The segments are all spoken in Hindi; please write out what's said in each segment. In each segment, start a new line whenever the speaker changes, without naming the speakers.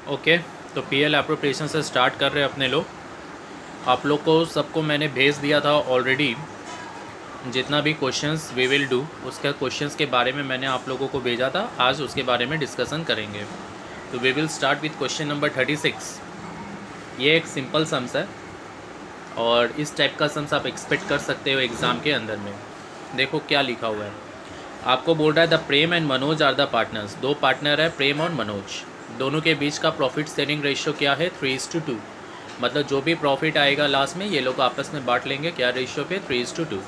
ओके, तो पीएल एप्रोप्रिएशन से स्टार्ट कर रहे हैं अपने लोग। आप लोग को सबको मैंने भेज दिया था ऑलरेडी, जितना भी क्वेश्चंस वी विल डू उसका क्वेश्चंस के बारे में मैंने आप लोगों को भेजा था। आज उसके बारे में डिस्कशन करेंगे। तो we will start with question number 36। ये एक सिंपल सम्स है और इस टाइप का सम्स आप एक्सपेक्ट कर सकते हो एग्ज़ाम के अंदर में। देखो क्या लिखा हुआ है। आपको बोल रहा है the Prem and Manoj are the partners. दो पार्टनर है प्रेम और मनोज, दोनों के बीच का प्रॉफिट शेयरिंग रेशियो क्या है 3:2। मतलब जो भी प्रॉफिट आएगा लास्ट में ये लोग आपस में बांट लेंगे। क्या रेशियो पे 3:2।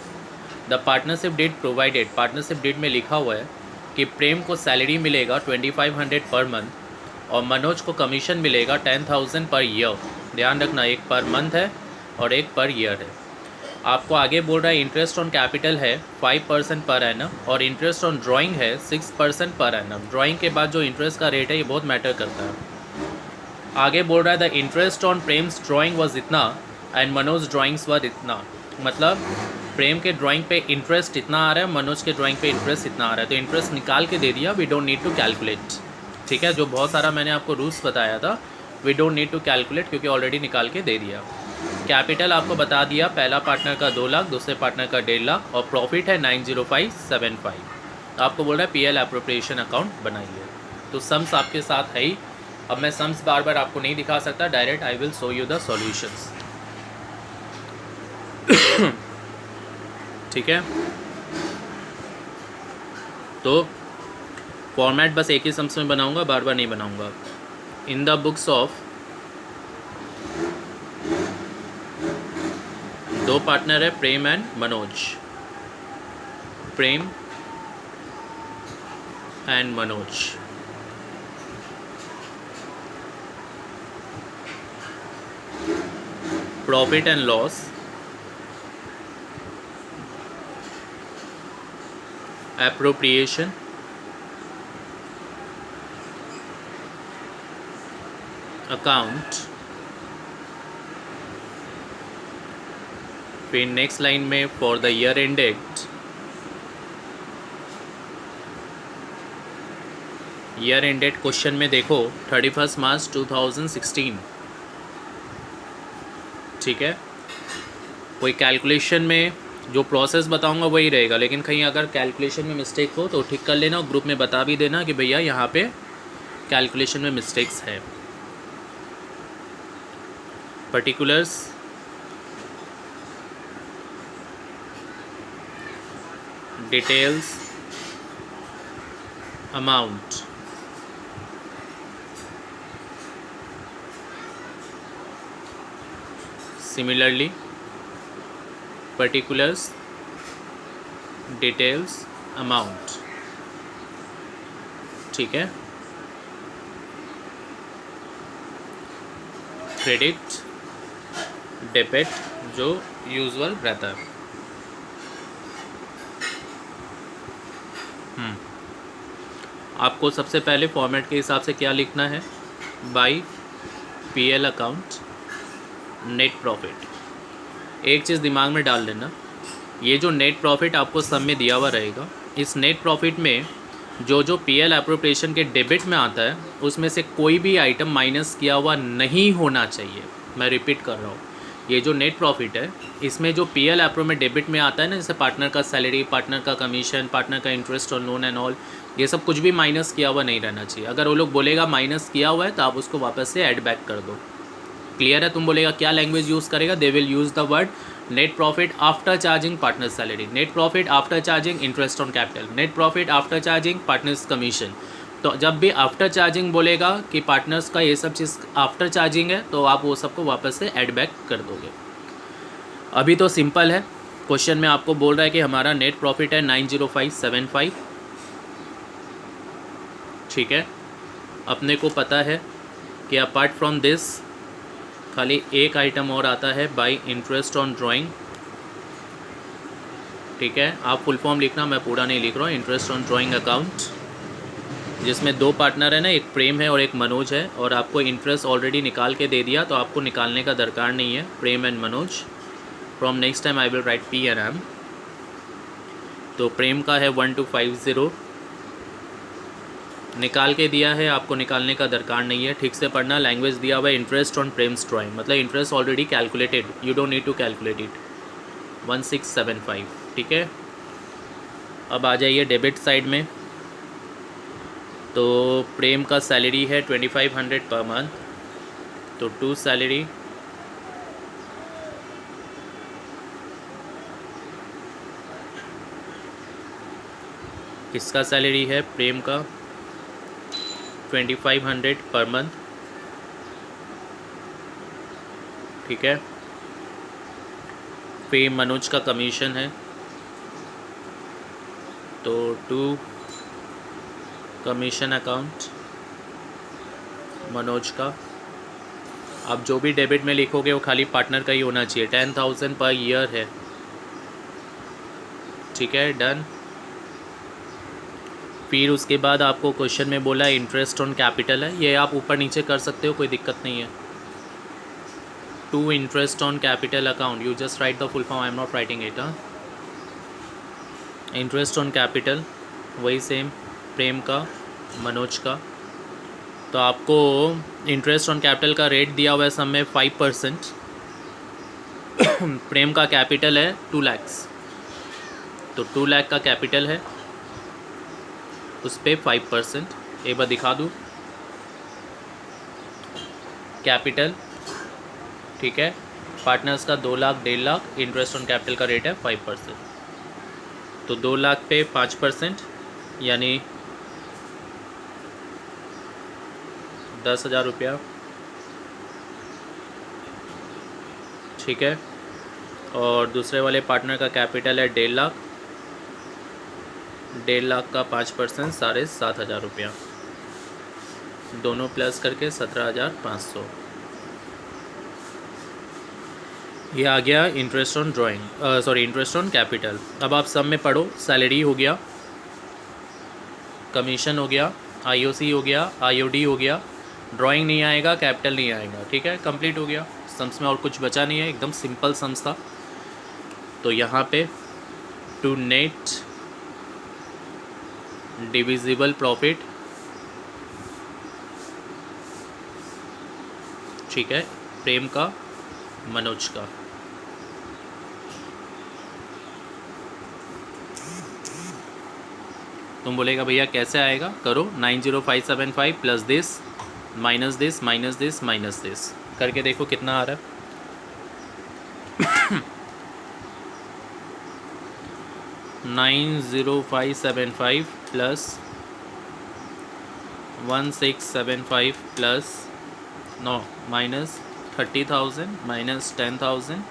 The partnership deed provided, partnership deed में लिखा हुआ है कि प्रेम को सैलरी मिलेगा 2500 पर मंथ और मनोज को कमीशन मिलेगा 10,000 पर ईयर। ध्यान रखना, एक पर मंथ है और एक पर ईयर है। आपको आगे बोल रहा है इंटरेस्ट ऑन कैपिटल है 5% पर एनम और इंटरेस्ट ऑन ड्राइंग है 6% पर एनम। ड्राइंग के बाद जो इंटरेस्ट का रेट है ये बहुत मैटर करता है। आगे बोल रहा है the interest on Prem's drawing was इतना एंड मनोज ड्राइंग्स वर इतना। मतलब प्रेम के ड्राइंग पे इंटरेस्ट इतना आ रहा है, मनोज के ड्राइंग पे इंटरेस्ट इतना आ रहा है। तो इंटरेस्ट निकाल के दे दिया, we don't need to calculate. ठीक है, जो बहुत सारा मैंने आपको रूल्स बताया था, we don't need to calculate क्योंकि ऑलरेडी निकाल के दे दिया। कैपिटल आपको बता दिया, पहला पार्टनर का 2 लाख, दूसरे पार्टनर का 1.5 लाख और प्रॉफिट है 90575। आपको बोल रहा है पीएल एप्रोप्रिएशन अकाउंट बनाइए। तो सम्स आपके साथ है ही। अब मैं सम्स बार बार आपको नहीं दिखा सकता, direct I will show you the solutions. ठीक है, तो फॉर्मेट बस एक ही सम्स में बनाऊंगा, बार बार नहीं बनाऊंगा। इन द बुक्स ऑफ दो पार्टनर है Prem and Manoj, Prem and Manoj. Profit and loss, appropriation, account. फिर नेक्स्ट लाइन में for the year ended, year ended question में देखो 31 मार्च 2016। ठीक है, कोई कैलकुलेशन में जो प्रोसेस बताऊंगा वही रहेगा, लेकिन कहीं अगर कैलकुलेशन में मिस्टेक हो तो ठीक कर लेना और ग्रुप में बता भी देना कि भैया यहाँ पे कैलकुलेशन में मिस्टेक्स है। Particulars, details, amount. Similarly particulars, details, amount. ठीक है, क्रेडिट, डेबिट जो यूजुअल रहता है। आपको सबसे पहले फॉर्मेट के हिसाब से क्या लिखना है, by PL account net profit. एक चीज़ दिमाग में डाल लेना, ये जो नेट प्रॉफिट आपको सब में दिया हुआ रहेगा, इस नेट प्रॉफिट में जो जो पीएल एप्रोप्रिएशन के डेबिट में आता है उसमें से कोई भी आइटम माइनस किया हुआ नहीं होना चाहिए। मैं रिपीट कर रहा हूँ, ये जो नेट प्रॉफिट है इसमें जो पीएल एप्रो में डेबिट में आता है ना, जैसे पार्टनर का सैलरी, पार्टनर का कमीशन, पार्टनर का interest on loan and all, ये सब कुछ भी माइनस किया हुआ नहीं रहना चाहिए। अगर वो लोग बोलेगा माइनस किया हुआ है तो आप उसको वापस से ऐड बैक कर दो। क्लियर है? तुम बोलेगा क्या लैंग्वेज यूज़ करेगा, they will use the word net profit after charging partner salary, net profit after charging interest on capital, net profit after charging partners commission. तो जब भी आफ्टर चार्जिंग बोलेगा कि पार्टनर्स का ये सब चीज़ आफ्टर चार्जिंग है तो आप वो सबको वापस से ऐड बैक कर दोगे। अभी तो सिंपल है, क्वेश्चन में आपको बोल रहा है कि हमारा नेट प्रॉफिट है 90575। ठीक है, अपने को पता है कि अपार्ट फ्रॉम दिस खाली एक आइटम और आता है बाय इंटरेस्ट ऑन ड्राइंग। ठीक है, आप फुल फॉर्म लिखना, मैं पूरा नहीं लिख रहा हूँ। इंटरेस्ट ऑन ड्राइंग अकाउंट, जिसमें दो पार्टनर है ना, एक प्रेम है और एक मनोज है, और आपको इंटरेस्ट ऑलरेडी निकाल के दे दिया तो आपको निकालने का दरकार नहीं है। Prem and Manoj, from next time I will write P and M. तो प्रेम का है 1250, निकाल के दिया है, आपको निकालने का दरकार नहीं है। ठीक से पढ़ना। लैंग्वेज दिया हुआ है इंटरेस्ट ऑन प्रेम्स ड्राइंग, मतलब interest already calculated, you don't need to calculate it. 1675, ठीक है। अब आ जाइए डेबिट साइड में। तो प्रेम का सैलरी है 2500 पर मंथ, तो टू सैलरी किसका सैलरी है? प्रेम का 2500 पर मंथ, ठीक है। फिर मनोज का कमीशन है, तो टू कमीशन अकाउंट मनोज का। आप जो भी डेबिट में लिखोगे वो खाली पार्टनर का ही होना चाहिए। 10,000 पर ईयर है, ठीक है, डन। फिर उसके बाद आपको क्वेश्चन में बोला इंटरेस्ट ऑन कैपिटल है, ये आप ऊपर नीचे कर सकते हो, कोई दिक्कत नहीं है। To interest on capital account, you just write the full form, I am not writing it. Interest on capital वही सेम प्रेम का, मनोज का। तो आपको इंटरेस्ट ऑन कैपिटल का रेट दिया हुआ है सब में 5%। प्रेम का कैपिटल है 2 लाख, तो 2 लाख का कैपिटल है, उस पर 5%। एक बार दिखा दूँ, कैपिटल, ठीक है। पार्टनर्स का 2 lakh, 1.5 lakh, interest on capital का रेट है 5%। तो 2 लाख पे 5%, यानी 10,000 रुपया, ठीक है। और दूसरे वाले पार्टनर का कैपिटल है 1.5 लाख, 1.5 लाख का 5%, 7,500 रुपया, दोनों प्लस करके 17,500। ये आ गया interest on drawing, sorry interest on capital. अब आप सब में पढ़ो, सैलरी हो गया, कमीशन हो गया, आईओसी हो गया, आईओडी हो गया, ड्राइंग नहीं आएगा, कैपिटल नहीं आएगा, ठीक है, कंप्लीट हो गया। सम्स में और कुछ बचा नहीं है, एकदम सिंपल सम्स था। तो यहाँ पे टू नेट डिविजिबल प्रॉफिट, ठीक है, प्रेम का, मनोज का। तुम बोलेगा भैया कैसे आएगा? करो 90575 plus this minus this minus this minus this करके देखो कितना आ रहा है। 90575 plus 1675 plus minus 30,000 minus 10,000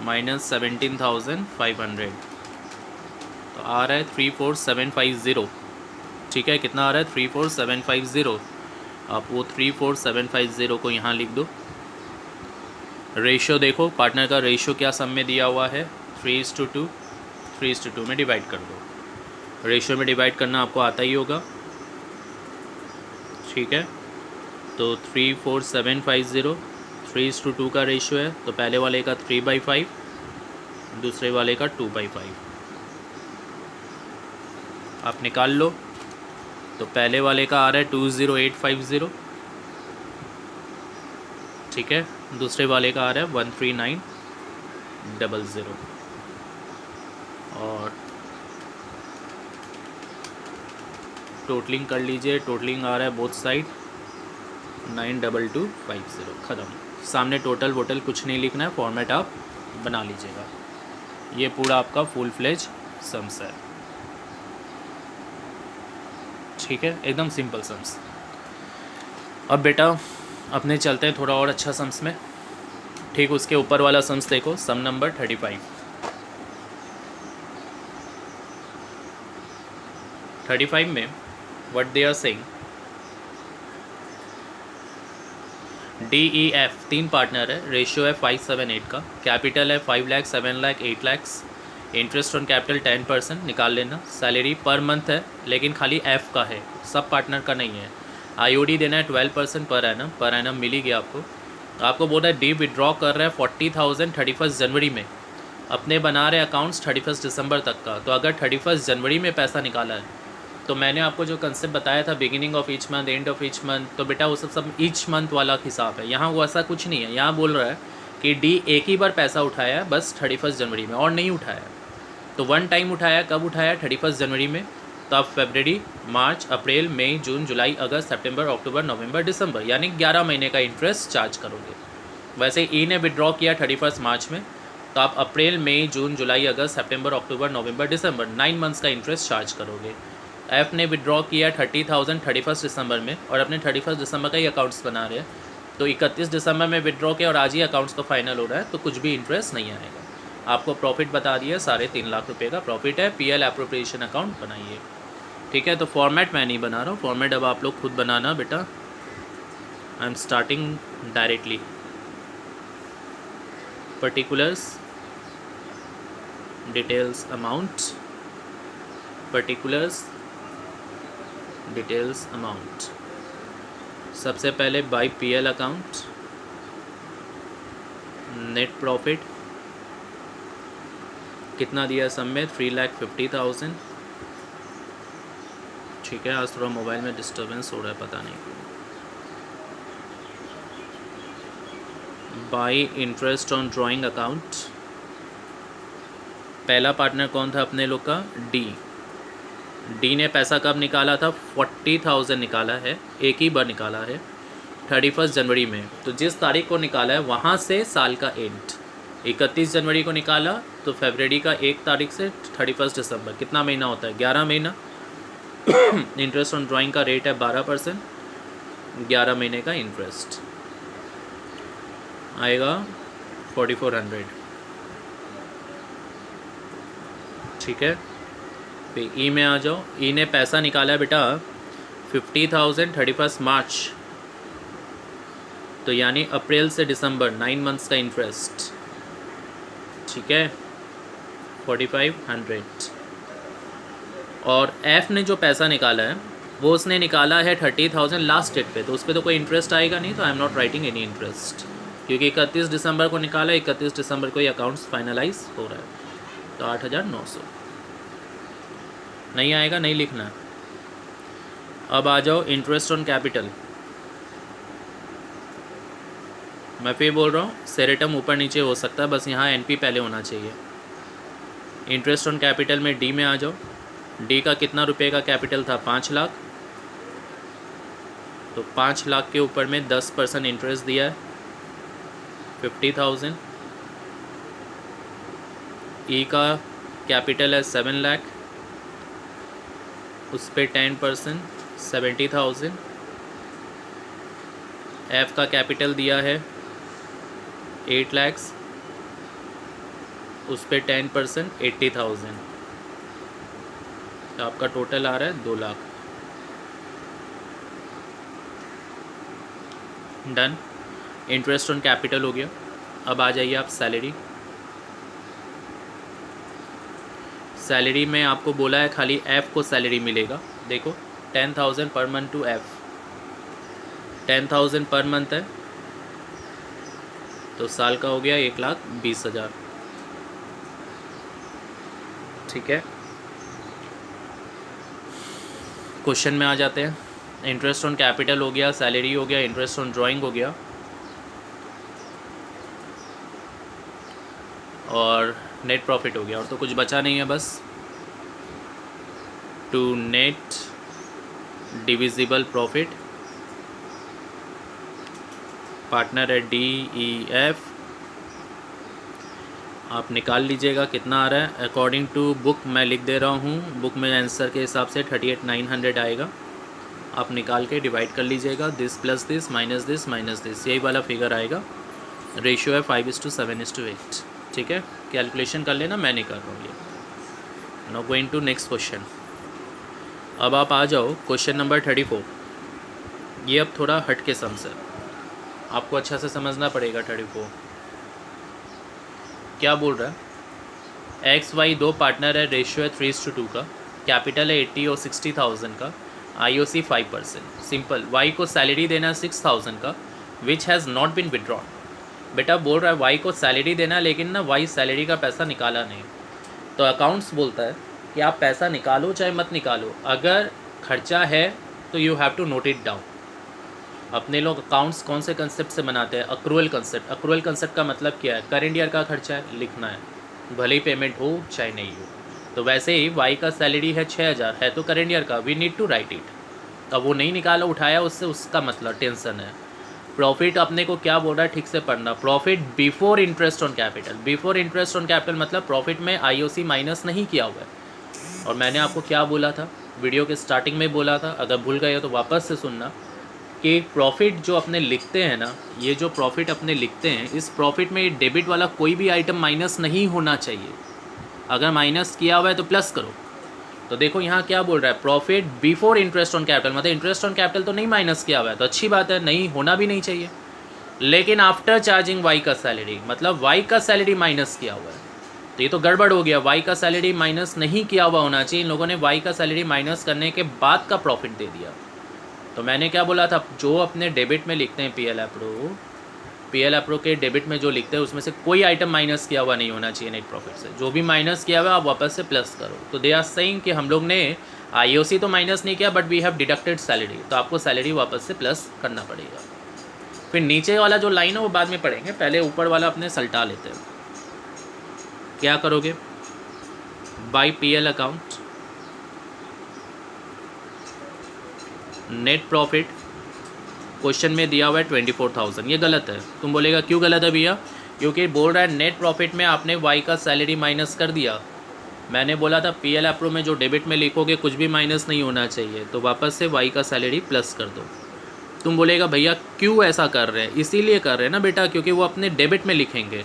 minus 17,500, तो आ रहा है 34750, ठीक है। कितना आ रहा है? 34750। आप वो 34750 को यहाँ लिख दो। रेशो देखो, पार्टनर का रेशो क्या सम में दिया हुआ है? 3:2, 3:2 में डिवाइड कर दो। रेशो में डिवाइड करना आपको आता ही होगा, ठीक है। तो 34750 3:2 का रेशो है, तो पहले वाले का 3/5, दूसरे वाले का 2/5। आप निकाल लो। तो पहले वाले का आ रहा है 20850, ठीक है। दूसरे वाले का आ रहा है 13900। और टोटलिंग कर लीजिए, टोटलिंग आ रहा है बोथ साइड 92250। ख़त्म। सामने टोटल वोटल कुछ नहीं लिखना है, फॉर्मेट आप बना लीजिएगा। ये पूरा आपका फुल फ्लेज सम्स है, ठीक है, एकदम सिंपल सम्स। अब बेटा अपने चलते हैं थोड़ा और अच्छा सम्स में, ठीक। उसके ऊपर वाला सम्स देखो, सम नंबर 35। 35 में what they are saying, DEF 3 partner है, रेशियो है 5:7:8 का, कैपिटल है 5 lakh, 7 lakh, 8 lakh, interest on capital 10% निकाल लेना। सैलरी पर मंथ है, लेकिन खाली F का है, सब पार्टनर का नहीं है। IOD देना है 12% पर एनम मिल ही गया आपको। आपको बोल रहा है डी विड्रॉ कर रहा है 40,000 31 जनवरी में, अपने बना रहे अकाउंट्स 31 दिसंबर तक का। तो अगर 31 जनवरी में पैसा निकाला है तो मैंने आपको जो कंसेप्ट बताया था beginning of each month, end of each month, तो बेटा वो सब ईच मंथ वाला हिसाब है। यहाँ वो ऐसा कुछ नहीं है। यहाँ बोल रहा है कि डी एक ही बार पैसा उठाया बस 31 जनवरी में, और नहीं उठाया। तो वन टाइम उठाया, कब उठाया? 31 जनवरी में। तो आप फरवरी, मार्च, अप्रैल, मई, जून, जुलाई, अगस्त, सितंबर, अक्टूबर, नवंबर, दिसंबर, यानी 11 महीने का इंटरेस्ट चार्ज करोगे। वैसे ई ने विड्रॉ किया 31 मार्च में, तो आप अप्रैल, मई, जून, जुलाई, अगस्त, सितंबर, अक्टूबर, नवंबर, दिसंबर 9 मंथ्स का इंटरेस्ट चार्ज करोगे। एफ़ ने विड्रॉ किया 30,000 31 दिसंबर में, और अपने 31 दिसंबर का ही अकाउंट्स बना रहे हैं, तो 31 दिसंबर में विड्रॉ किया और आज ही अकाउंट्स का फाइनल हो रहा है, तो कुछ भी इंटरेस्ट नहीं आएगा। आपको प्रॉफिट बता दिया, 3.5 लाख रुपये का प्रॉफिट है। पीएल एप्रोप्रिएशन अकाउंट बनाइए, ठीक है। तो फॉर्मेट मैं नहीं बना रहा हूँ, फॉर्मेट अब आप लोग खुद बनाना बेटा। I am starting directly. Particulars, details, amount, particulars, details, amount. सबसे पहले by PL account, net profit कितना दिया सब में? 3,50,000, ठीक है। आज थोड़ा मोबाइल में डिस्टर्बेंस हो रहा है, पता नहीं क्यों। Bye interest on drawing account, पहला पार्टनर कौन था अपने लोग का? डी ने पैसा कब निकाला था? 40,000 निकाला है, एक ही बार निकाला है 31 जनवरी में। तो जिस तारीख को निकाला है वहाँ से साल का एंड 31 जनवरी को निकाला, तो फरवरी का 1 तारीख से 31 दिसंबर कितना महीना होता है? 11 महीना। इंटरेस्ट ऑन ड्राइंग का रेट है 12%, 11 महीने का इंटरेस्ट आएगा 4400, ठीक है। फिर ई में आ जाओ। ई ने पैसा निकाला है बेटा 50,000 31 मार्च, तो यानी अप्रैल से दिसंबर 9 मंथ्स का इंटरेस्ट, ठीक है, 4500। और एफ़ ने जो पैसा निकाला है वो उसने निकाला है 30,000 लास्ट डेट पे, तो उस पर तो कोई इंटरेस्ट आएगा नहीं, तो आई am not writing any interest, क्योंकि 31 दिसंबर को निकाला, 31 दिसंबर को ये अकाउंट्स फाइनलाइज हो रहा है। तो 8,900 नहीं आएगा, नहीं लिखना है। अब आ जाओ इंटरेस्ट ऑन कैपिटल। मैं फिर बोल रहा हूँ, सेरेटम ऊपर नीचे हो सकता है, बस यहाँ एनपी पहले होना चाहिए। इंटरेस्ट ऑन कैपिटल में डी में आ जाओ। डी का कितना रुपए का कैपिटल था? 5 लाख। तो 5 लाख के ऊपर में 10% इंटरेस्ट दिया है, 50,000। ई का कैपिटल है 7 लाख, उस पर 10% 70,000। एफ का कैपिटल दिया है 8 लाख, उस पर 10% 80,000। तो आपका टोटल आ रहा है 2 lakh. Done, interest on capital हो गया। अब आ जाइए आप सैलरी। सैलरी में आपको बोला है खाली एफ़ को सैलरी मिलेगा। देखो 10,000 per month to F, 10,000 per month है, तो साल का हो गया 1,20,000, ठीक है। क्वेश्चन में आ जाते हैं। इंटरेस्ट ऑन कैपिटल हो गया, सैलरी हो गया, इंटरेस्ट ऑन ड्राइंग हो गया, और नेट प्रॉफिट हो गया, और तो कुछ बचा नहीं है बस। To net divisible profit, partner है DEF, आप निकाल लीजिएगा कितना आ रहा है। अकॉर्डिंग टू बुक मैं लिख दे रहा हूँ, बुक में आंसर के हिसाब से 38,900 आएगा। आप निकाल के डिवाइड कर लीजिएगा, this plus this minus this minus this, यही वाला फिगर आएगा। रेशियो है 5:7:8, ठीक है। कैलकुलेशन कर लेना, मैं नहीं कर रहा हूँ ये। Now going to next question. अब आप आ जाओ क्वेश्चन नंबर 34। ये अब थोड़ा हट के सम्स है, आपको अच्छा से समझना पड़ेगा। 34 क्या बोल रहा है? XY 2 पार्टनर है, रेशियो है 3:2 का, कैपिटल है 80 और 60,000 का, IOC 5%। सिंपल। Y को सैलरी देना 6,000 का, which has not been withdrawn. बेटा बोल रहा है Y को सैलरी देना, लेकिन ना Y सैलरी का पैसा निकाला नहीं। तो अकाउंट्स बोलता है कि आप पैसा निकालो चाहे मत निकालो, अगर खर्चा है तो you have to note it down. अपने लोग अकाउंट्स कौन से कंसेप्ट से बनाते हैं? Accrual concept. अक्रूवल कंसेप्ट का मतलब क्या है? करेंट ईयर का खर्चा है, लिखना है, भले ही पेमेंट हो चाहे नहीं हो। तो वैसे ही वाई का सैलरी है 6000 है तो करेंट ईयर का, we need to write it. अब वो नहीं निकाला उठाया उससे, उसका मतलब टेंशन है। प्रॉफिट अपने को क्या बोल रहा है ठीक से पढ़ना, profit before interest on capital. Before interest on capital मतलब प्रॉफिट में आईओसी माइनस नहीं किया हुआ है। और मैंने आपको क्या बोला था, वीडियो के स्टार्टिंग में बोला था, अगर भूल गए हो तो वापस से सुनना, कि प्रॉफिट जो अपने लिखते हैं ना, ये जो प्रॉफिट अपने लिखते हैं, इस प्रॉफिट में डेबिट वाला कोई भी आइटम माइनस नहीं होना चाहिए। अगर माइनस किया हुआ है तो प्लस करो। तो देखो यहाँ क्या बोल रहा है, profit before interest on capital, मतलब इंटरेस्ट ऑन कैपिटल तो नहीं माइनस किया हुआ है, तो अच्छी बात है, नहीं होना भी नहीं चाहिए। लेकिन आफ्टर चार्जिंग वाई का सैलरी, मतलब वाई का सैलरी माइनस किया हुआ है, तो ये तो गड़बड़ हो गया। वाई का सैलरी माइनस नहीं किया हुआ होना चाहिए, इन लोगों ने वाई का सैलरी माइनस करने के बाद का प्रॉफिट दे दिया। तो मैंने क्या बोला था, जो अपने डेबिट में लिखते हैं पीएल अप्रो के डेबिट में जो लिखते हैं उसमें से कोई आइटम माइनस किया हुआ नहीं होना चाहिए नेट प्रॉफिट से। जो भी माइनस किया हुआ आप वापस से प्लस करो। तो दे आर सेइंग कि हम लोग ने आईओसी तो माइनस नहीं किया but we have deducted salary, तो आपको सैलरी वापस से प्लस करना पड़ेगा। फिर नीचे वाला जो लाइन है वो बाद में पढ़ेंगे, पहले ऊपर वाला अपने सल्टा लेते हैं। क्या करोगे, by PL account net profit, question में दिया हुआ है 24,000, ये गलत है। तुम बोलेगा क्यों गलत है भैया? क्योंकि बोल रहा है नेट प्रॉफिट में आपने वाई का सैलरी माइनस कर दिया। मैंने बोला था पीएल अप्रो में जो डेबिट में लिखोगे कुछ भी माइनस नहीं होना चाहिए, तो वापस से वाई का सैलरी प्लस कर दो। तुम बोलेगा भैया क्यों ऐसा कर रहे हैं? इसीलिए कर रहे हैं ना बेटा, क्योंकि वो अपने डेबिट में लिखेंगे,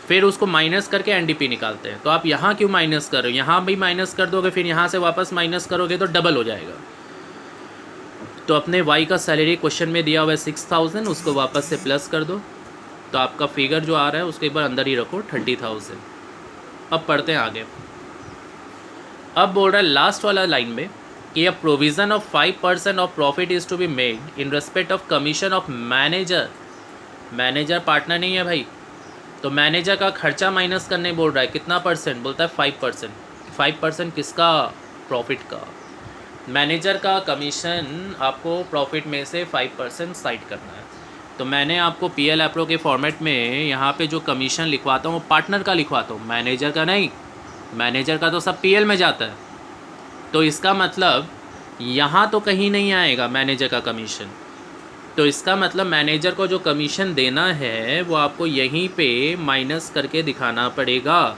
फिर उसको माइनस करके एनडीपी निकालते हैं। तो आप यहाँ क्यों माइनस कर रहे हो? यहाँ भी माइनस कर दोगे, फिर यहाँ से वापस माइनस करोगे तो डबल हो जाएगा। तो अपने वाई का सैलरी क्वेश्चन में दिया हुआ है 6000, उसको वापस से प्लस कर दो, तो आपका फिगर जो आ रहा है उसको एक बार अंदर ही रखो 30,000। अब पढ़ते हैं आगे। अब बोल रहा है लास्ट वाला लाइन में कि a provision of 5% of profit is to be made in respect of commission of manager. Manager partner नहीं है भाई, तो मैनेजर का खर्चा माइनस करने बोल रहा है। कितना परसेंट? बोलता है 5%। 5% किसका? प्रॉफिट का। मैनेजर का कमीशन आपको प्रॉफिट में से 5% साइड करना है। तो मैंने आपको पीएल अप्रो के फॉर्मेट में यहाँ पे जो कमीशन लिखवाता हूँ वो पार्टनर का लिखवाता हूँ, मैनेजर का नहीं। मैनेजर का तो सब पीएल में जाता है, तो इसका मतलब यहाँ तो कहीं नहीं आएगा मैनेजर का कमीशन। तो इसका मतलब मैनेजर को जो कमीशन देना है वो आपको यहीं पे माइनस करके दिखाना पड़ेगा।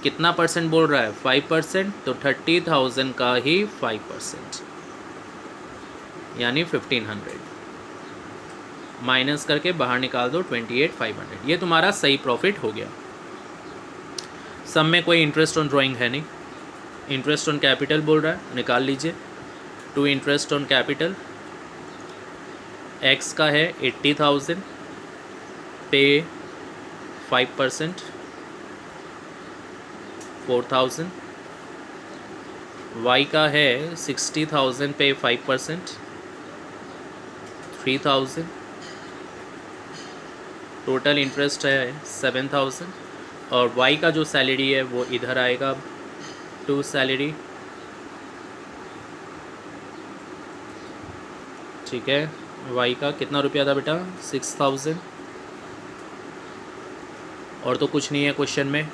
कितना परसेंट बोल रहा है? 5%, तो 30,000 का ही 5%, यानी 1500 माइनस करके बाहर निकाल दो 28,500। ये तुम्हारा सही प्रॉफिट हो गया। सब में कोई इंटरेस्ट ऑन ड्राइंग है नहीं। इंटरेस्ट ऑन कैपिटल बोल रहा है, निकाल लीजिए। To interest on capital X का है 80,000, पे 5% 4,000। वाई का है 60,000, पे 5% 3,000। टोटल इंटरेस्ट है 7,000। और वाई का जो सैलरी है वो इधर आएगा, टू सैलरी, ठीक है। वाई का कितना रुपया था बेटा? 6,000। और तो कुछ नहीं है क्वेश्चन में,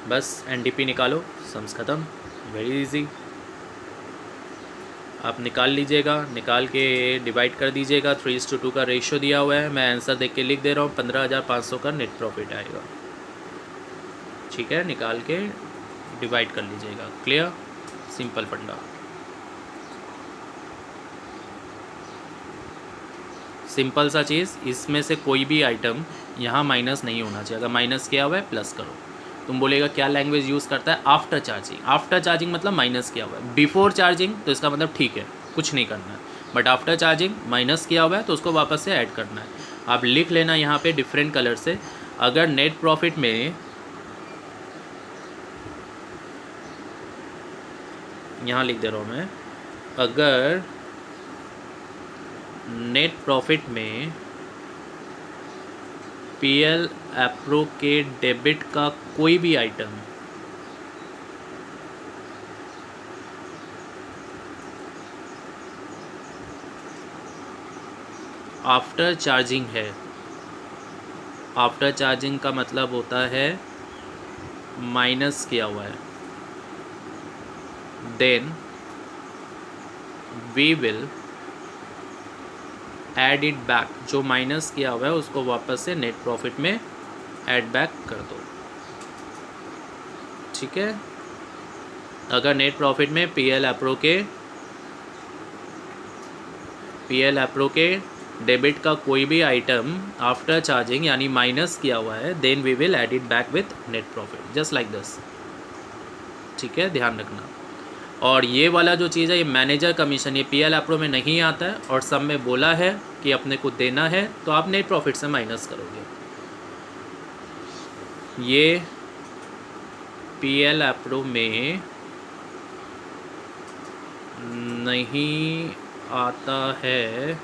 बस एनडीपी निकालो, सम्स ख़त्म। वेरी इजी, आप निकाल लीजिएगा, निकाल के डिवाइड कर दीजिएगा। 3:2 का रेशियो दिया हुआ है, मैं आंसर देख के लिख दे रहा हूँ। 15,500 का नेट प्रॉफिट आएगा, ठीक है। निकाल के डिवाइड कर लीजिएगा। क्लियर? सिंपल फंडा, सिंपल सा चीज़। इसमें से कोई भी आइटम यहाँ माइनस नहीं होना चाहिए। अगर माइनस किया हुआ है प्लस करो। तुम बोलेगा क्या लैंग्वेज यूज़ करता है? After charging. आफ्टर चार्जिंग मतलब माइनस किया हुआ है। बिफोर चार्जिंग तो इसका मतलब ठीक है, कुछ नहीं करना है। बट आफ्टर चार्जिंग माइनस किया हुआ है तो उसको वापस से ऐड करना है। आप लिख लेना यहाँ पे डिफरेंट कलर से। अगर नेट प्रॉफिट में, यहाँ लिख दे रहा हूँ मैं, अगर नेट प्रॉफिट में पीएल अप्रो के डेबिट का कोई भी आइटम आफ्टर चार्जिंग है। आफ्टर चार्जिंग का मतलब होता है माइनस किया हुआ है, then we will add it back. जो माइनस किया हुआ है उसको वापस से नेट प्रॉफिट में ऐड बैक कर दो, ठीक है। अगर नेट प्रॉफिट में पीएल एप्रो के डेबिट का कोई भी आइटम आफ्टर चार्जिंग यानी माइनस किया हुआ है, then we will add it back with net profit, just like this, ठीक है, ध्यान रखना। और ये वाला जो चीज़ है, ये मैनेजर कमीशन, ये पीएल एप्रो में नहीं आता है और सब में बोला है कि अपने को देना है, तो आप नेट प्रॉफिट से माइनस करोगे। ये पीएल एप्रो में नहीं आता है,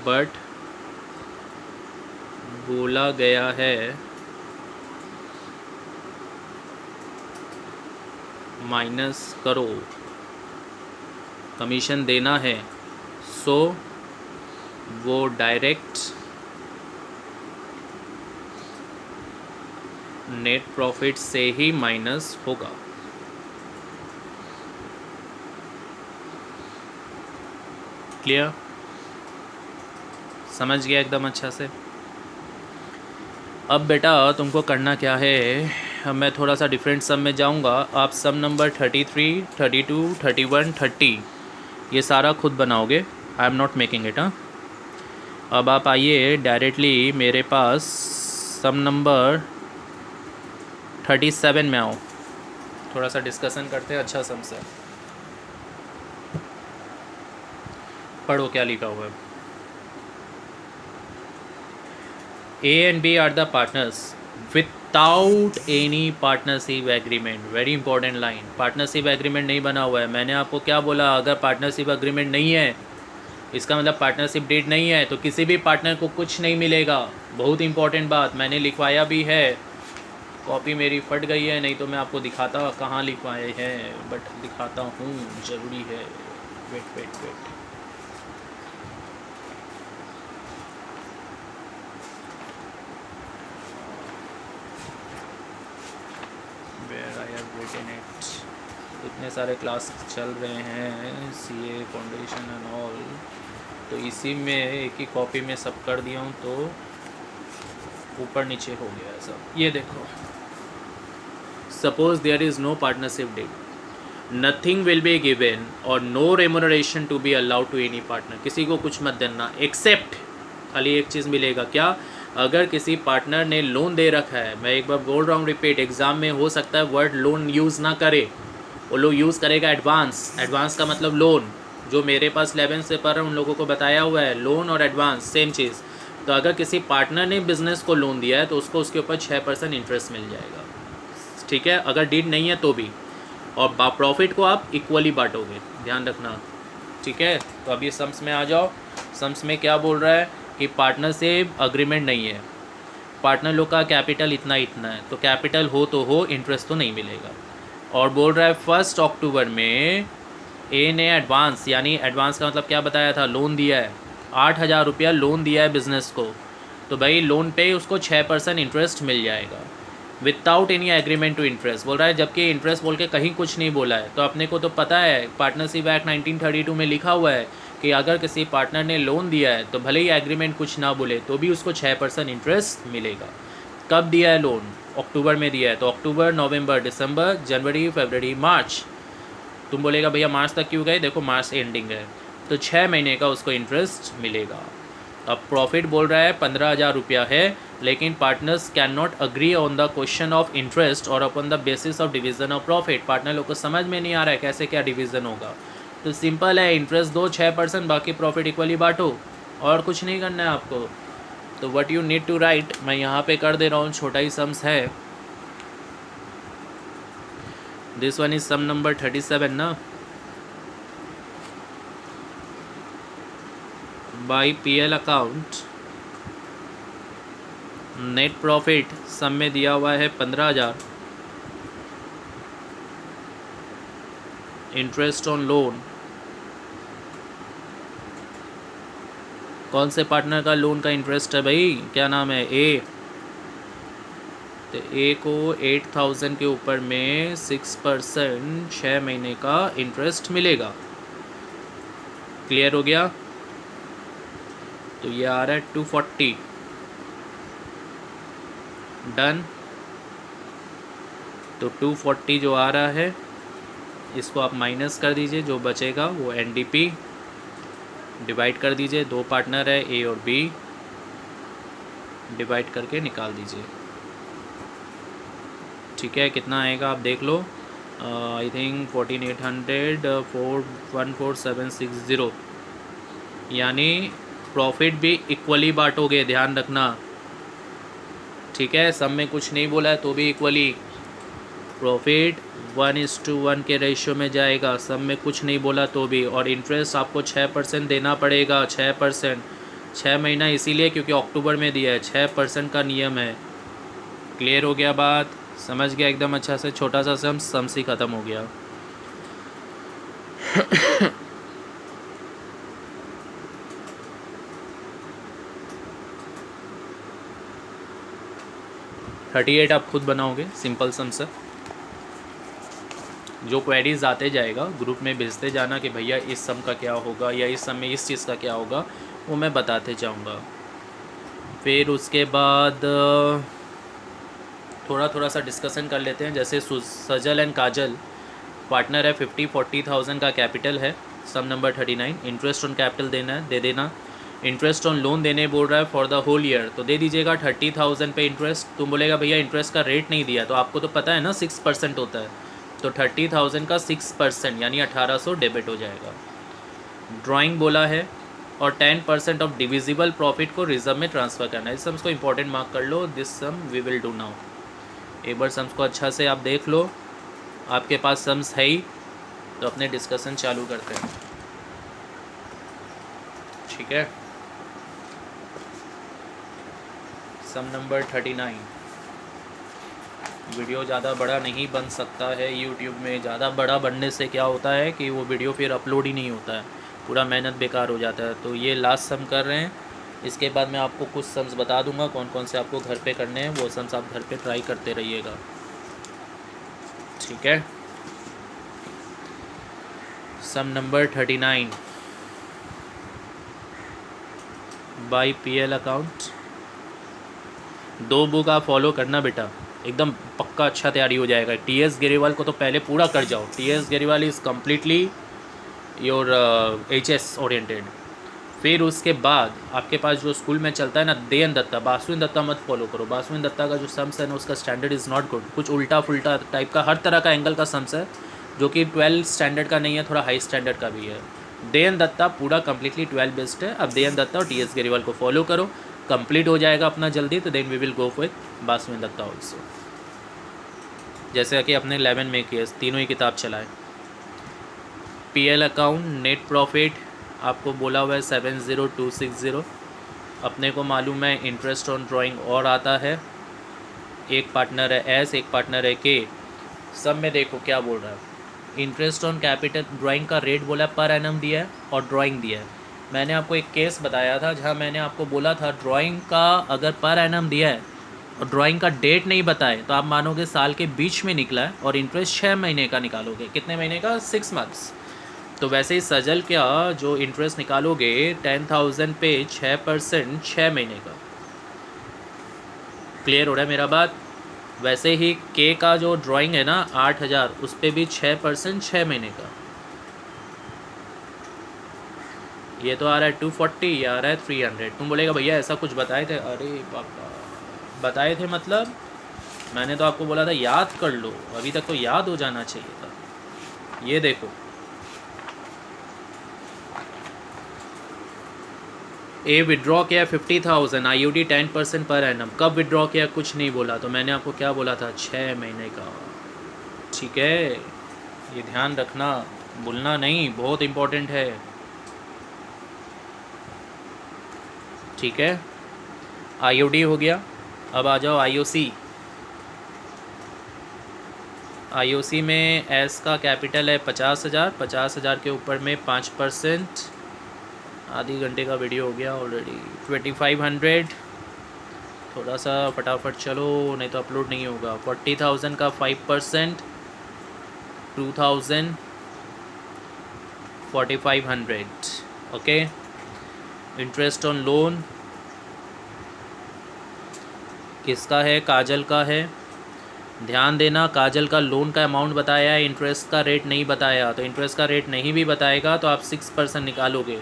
बट बोला गया है माइनस करो, कमीशन देना है, सो वो डायरेक्ट नेट प्रॉफिट से ही माइनस होगा। क्लियर? समझ गया एकदम अच्छा से? अब बेटा तुमको करना क्या है, अब मैं थोड़ा सा डिफरेंट सम में जाऊंगा। आप सम नंबर 33, 32, 31, 30 ये सारा खुद बनाओगे, आई एम नॉट मेकिंग इट। हाँ, अब आप आइए डायरेक्टली मेरे पास सम नंबर 37 में आओ, थोड़ा सा डिस्कशन करते हैं अच्छा सम से। पढ़ो क्या लिखा हुआ है। A and B are the partners without any partnership agreement। Very important line, partnership agreement नहीं बना हुआ है। मैंने आपको क्या बोला, अगर पार्टनरशिप एग्रीमेंट नहीं है, इसका मतलब पार्टनरशिप डेट नहीं है, तो किसी भी पार्टनर को कुछ नहीं मिलेगा। बहुत इंपॉर्टेंट बात, मैंने लिखवाया भी है, कॉपी मेरी फट गई है, नहीं तो मैं आपको दिखाता कहाँ लिखवाए हैं, बट दिखाता हूँ, ज़रूरी है। वेट इतने सारे क्लास चल रहे हैं, सीए फाउंडेशन एंड ऑल, तो इसी में एक ही कॉपी में सब कर दिया हूँ, तो ऊपर नीचे हो गया है सब। ये देखो, suppose there is no partnership deed, nothing will be given और no remuneration to be allowed to any partner. किसी को कुछ मत देना, एक्सेप्ट खाली एक चीज़ मिलेगा, क्या? अगर किसी पार्टनर ने लोन दे रखा है, मैं एक बार बोल रहा हूँ रिपीट, एग्ज़ाम में हो सकता है वर्ड लोन यूज़ ना करे, वो लोग यूज़ करेगा एडवांस। एडवांस का मतलब लोन, जो मेरे पास 11 से पढ़ रहे उन लोगों को बताया हुआ है, लोन और एडवांस सेम चीज़। तो अगर किसी पार्टनर ने बिज़नेस को लोन दिया है तो उसको उसके ऊपर 6% इंटरेस्ट मिल जाएगा, ठीक है, अगर डीड नहीं है तो भी। और प्रॉफिट को आप इक्वली बांटोगे, ध्यान रखना, ठीक है। तो अभी सम्स में आ जाओ। सम्स में क्या बोल रहा है कि पार्टनर से अग्रीमेंट नहीं है, पार्टनर लोग का कैपिटल इतना इतना है, तो कैपिटल हो तो हो, इंटरेस्ट तो नहीं मिलेगा। और बोल रहा है 1 अक्टूबर में ए ने एडवांस, यानी एडवांस का मतलब क्या बताया था, लोन दिया है, 8,000 रुपया लोन दिया है बिज़नेस को, तो भाई लोन पे उसको 6% इंटरेस्ट मिल जाएगा without any agreement to interest. बोल रहा है, जबकि इंटरेस्ट बोल के कहीं कुछ नहीं बोला है। तो अपने को तो पता है पार्टनरशिप एक्ट 1932 में लिखा हुआ है कि अगर किसी पार्टनर ने लोन दिया है तो भले ही एग्रीमेंट कुछ ना बोले तो भी उसको 6% इंटरेस्ट मिलेगा। कब दिया है लोन? अक्टूबर में दिया है, तो अक्टूबर, नवंबर, दिसंबर, जनवरी, फरवरी, मार्च। तुम बोलेगा भैया मार्च तक क्यों गए, देखो मार्च एंडिंग है, तो 6 महीने का उसको इंटरेस्ट मिलेगा। अब प्रॉफिट बोल रहा है 15,000 रुपया है, लेकिन partners can not agree on the question of interest और upon the basis of division of profit. Partner लोग को समझ में नहीं आ रहा है कैसे क्या डिवीज़न होगा, तो सिंपल है, इंटरेस्ट दो 6%, बाकी प्रॉफिट इक्वली बांटो, और कुछ नहीं करना है आपको। तो what you need to write, मैं यहाँ पे कर दे रहा हूँ, छोटा ही सम्स है। This one is sum number 37 ना। By PL account net profit sum में दिया हुआ है 15,000, इंटरेस्ट ऑन लोन कौन से पार्टनर का लोन का इंटरेस्ट है भाई, क्या नाम है, ए। तो ए को 8000 के ऊपर में 6% 6 महीने का इंटरेस्ट मिलेगा। क्लियर हो गया। तो ये आ रहा है 240। डन। तो 240 जो आ रहा है इसको आप माइनस कर दीजिए, जो बचेगा वो एनडीपी डिवाइड कर दीजिए। दो पार्टनर है ए और बी, डिवाइड करके निकाल दीजिए। ठीक है, कितना आएगा आप देख लो। आई थिंक 14800 14760, यानी प्रॉफिट भी इक्वली बांटोगे, ध्यान रखना। ठीक है, सब में कुछ नहीं बोला है तो भी इक्वली प्रॉफिट 1:1 के रेशियो में जाएगा, सब में कुछ नहीं बोला तो भी। और इंटरेस्ट आपको 6% देना पड़ेगा, 6%। 6 महीना इसीलिए क्योंकि अक्टूबर में दिया है, 6% का नियम है। क्लियर हो गया बात, समझ गया एकदम अच्छा से। छोटा सा सम्स ही ख़त्म हो गया। थर्टी 38 आप खुद बनाओगे, सिंपल सम से। जो क्वेरीज आते जाएगा ग्रुप में भेजते जाना कि भैया इस सम का क्या होगा या इस सम में इस चीज़ का क्या होगा, वो मैं बताते जाऊँगा। फिर उसके बाद थोड़ा सा डिस्कशन कर लेते हैं। जैसे सजल एंड काजल पार्टनर है, 50-40,000 का कैपिटल है। सम नंबर 39, इंटरेस्ट ऑन कैपिटल देना है, दे देना। इंटरेस्ट ऑन लोन देने बोल रहा है फॉर द होल ईयर, तो दे दीजिएगा 30,000 पे इंटरेस्ट। तुम बोलेगा भैया इंटरेस्ट का रेट नहीं दिया, तो आपको तो पता है ना 6% होता है, तो 30,000 का 6% यानी 1800 डेबिट हो जाएगा। ड्राइंग बोला है, और 10% ऑफ डिविजिबल प्रॉफिट को रिजर्व में ट्रांसफ़र करना है। इस सम्स को इंपॉर्टेंट मार्क कर लो, this sum we will do now. एक बार सम्स को अच्छा से आप देख लो, आपके पास सम्स है ही, तो अपने डिस्कशन चालू करते हैं। ठीक है, सम नंबर 39। वीडियो ज़्यादा बड़ा नहीं बन सकता है यूट्यूब में। ज़्यादा बड़ा बनने से क्या होता है कि वो वीडियो फिर अपलोड ही नहीं होता है, पूरा मेहनत बेकार हो जाता है। तो ये लास्ट सम कर रहे हैं, इसके बाद मैं आपको कुछ सम्स बता दूंगा कौन कौन से आपको घर पे करने हैं, वो सम्स आप घर पे ट्राई करते रहिएगा। ठीक है, सम नंबर 39 बाय पीएल अकाउंट। दो बुक आप फॉलो करना बेटा, एकदम पक्का अच्छा तैयारी हो जाएगा। टीएस गेरीवाल को तो पहले पूरा कर जाओ। TS Grewal is completely your HS oriented. फिर उसके बाद आपके पास जो स्कूल में चलता है ना, देन दत्ता, बासुइन दत्ता मत फॉलो करो। बासुइन दत्ता का जो सम्स है ना, उसका स्टैंडर्ड इज़ नॉट गुड, कुछ उल्टा फुल्टा टाइप का, हर तरह का एंगल का सम्स है, जो कि 12 स्टैंडर्ड का नहीं है, थोड़ा हाई स्टैंडर्ड का भी है। देन दत्ता पूरा कम्प्लीटली 12 बेस्ड है। अब देन दत्ता और टीएस गेरीवाल को फॉलो करो, कंप्लीट हो जाएगा अपना जल्दी। तो then we will go with बासुइन दत्ता ऑल्सो, जैसे कि अपने 11 में किया, तीनों ही किताब चलाए। पीएल अकाउंट नेट प्रॉफिट आपको बोला हुआ है 70260। अपने को मालूम है इंटरेस्ट ऑन ड्राइंग और आता है। एक पार्टनर है एस, एक पार्टनर है के। सब में देखो क्या बोल रहा है, इंटरेस्ट ऑन कैपिटल ड्राइंग का रेट बोला है, पर एनम दिया है और ड्राइंग दिया है। मैंने आपको एक केस बताया था जहाँ मैंने आपको बोला था ड्राइंग का अगर पर एनम दिया है और ड्राइंग का डेट नहीं बताए तो आप मानोगे साल के बीच में निकला है, और इंटरेस्ट 6 महीने का निकालोगे। कितने महीने का? 6 मंथ्स। तो वैसे ही सजल क्या जो इंटरेस्ट निकालोगे 10,000 पे 6% 6 महीने का। क्लियर हो रहा है मेरा बात? वैसे ही के का जो ड्राइंग है ना 8,000, उस पर भी 6% 6 महीने का। ये तो आ रहा है 240, ये आ रहा है 300। तुम बोलेगा भैया ऐसा कुछ बताए थे? अरे बाबा, बताए थे मतलब मैंने तो आपको बोला था याद कर लो, अभी तक तो याद हो जाना चाहिए था। ये देखो, ए विड्रॉ किया 50,000, IUD 10% पर एनम। कब विड्रॉ किया कुछ नहीं बोला, तो मैंने आपको क्या बोला था? 6 महीने का। ठीक है, ये ध्यान रखना, भूलना नहीं, बहुत इम्पोर्टेंट है। ठीक है, IUD हो गया। अब आ जाओ IOC। IOC में एस का कैपिटल है 50,000, 50,000 के ऊपर में 5% आधी घंटे का वीडियो हो गया ऑलरेडी। 2500, थोड़ा सा फटाफट चलो नहीं तो अपलोड नहीं होगा। 40,000 का 5%, 2,000, 4,500। ओके, इंटरेस्ट ऑन लोन किसका है? काजल का है। ध्यान देना, काजल का लोन का अमाउंट बताया है, इंटरेस्ट का रेट नहीं बताया। तो इंटरेस्ट का रेट नहीं भी बताएगा तो आप 6% निकालोगे।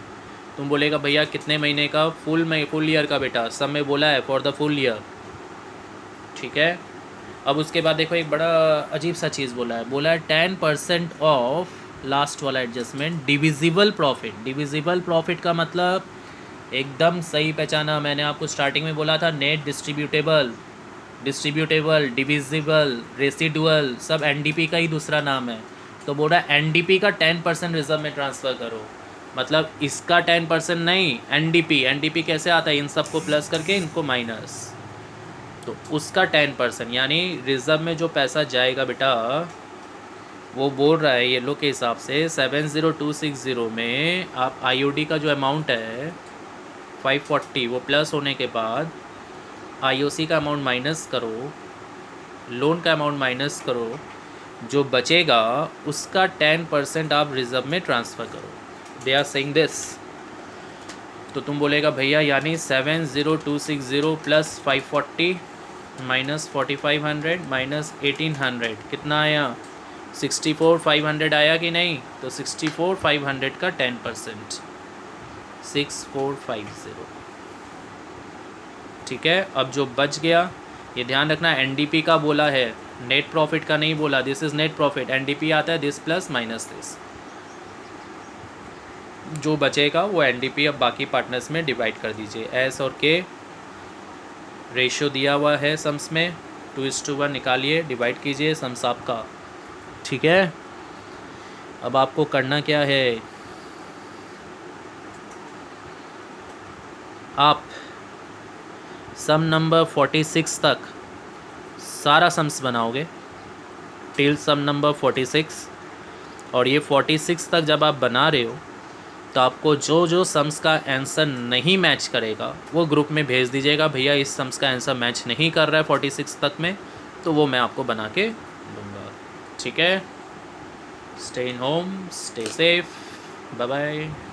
तुम बोलेगा भैया कितने महीने का? फुल ईयर का बेटा, सब में बोला है फॉर द फुल ईयर। ठीक है, अब उसके बाद देखो एक बड़ा अजीब सा चीज़ बोला है। बोला है 10% ऑफ लास्ट वाला adjustment divisible profit. Divisible profit का मतलब एकदम सही पहचाना। मैंने आपको स्टार्टिंग में बोला था नेट डिस्ट्रीब्यूटेबल, डिविजिबल, रेसिडुअल, सब एनडीपी का ही दूसरा नाम है। तो बोला एनडीपी का 10% रिजर्व में ट्रांसफ़र करो। मतलब इसका 10% नहीं, एनडीपी कैसे आता है? इन सब को प्लस करके इनको माइनस, तो उसका 10%, यानी रिजर्व में जो पैसा जाएगा बेटा, वो बोल रहा है ये लोग के हिसाब से 70260 में आप आईओडी का जो अमाउंट है 540, वो प्लस होने के बाद आईओसी का अमाउंट माइनस करो, लोन का अमाउंट माइनस करो, जो बचेगा उसका 10% आप रिजर्व में ट्रांसफ़र करो। They are saying this. तो तुम बोलेगा भैया यानी 70260 प्लस 540 माइनस 4500 माइनस 1800 कितना आया? 64,500 आया कि नहीं? तो 64,500 का 10%, 6450। ठीक है, अब जो बच गया ये ध्यान रखना, एनडीपी का बोला है, नेट प्रॉफिट का नहीं बोला। This is net profit, NDP आता है दिस प्लस माइनस दिस। जो बचेगा वो एनडीपी अब बाकी पार्टनर्स में डिवाइड कर दीजिए। एस और के रेशियो दिया हुआ है सम्स में, 2:1 निकालिए, डिवाइड कीजिए सम्स आपका। ठीक है, अब आपको करना क्या है? आप सम नंबर 46 तक सारा सम्स बनाओगे, टिल सम नंबर 46। और ये 46 तक जब आप बना रहे हो तो आपको जो जो सम्स का आंसर नहीं मैच करेगा वो ग्रुप में भेज दीजिएगा। भैया इस सम्स का आंसर मैच नहीं कर रहा है 46 तक में, तो वो मैं आपको बना के दूँगा। ठीक है, stay in home, stay safe, bye bye.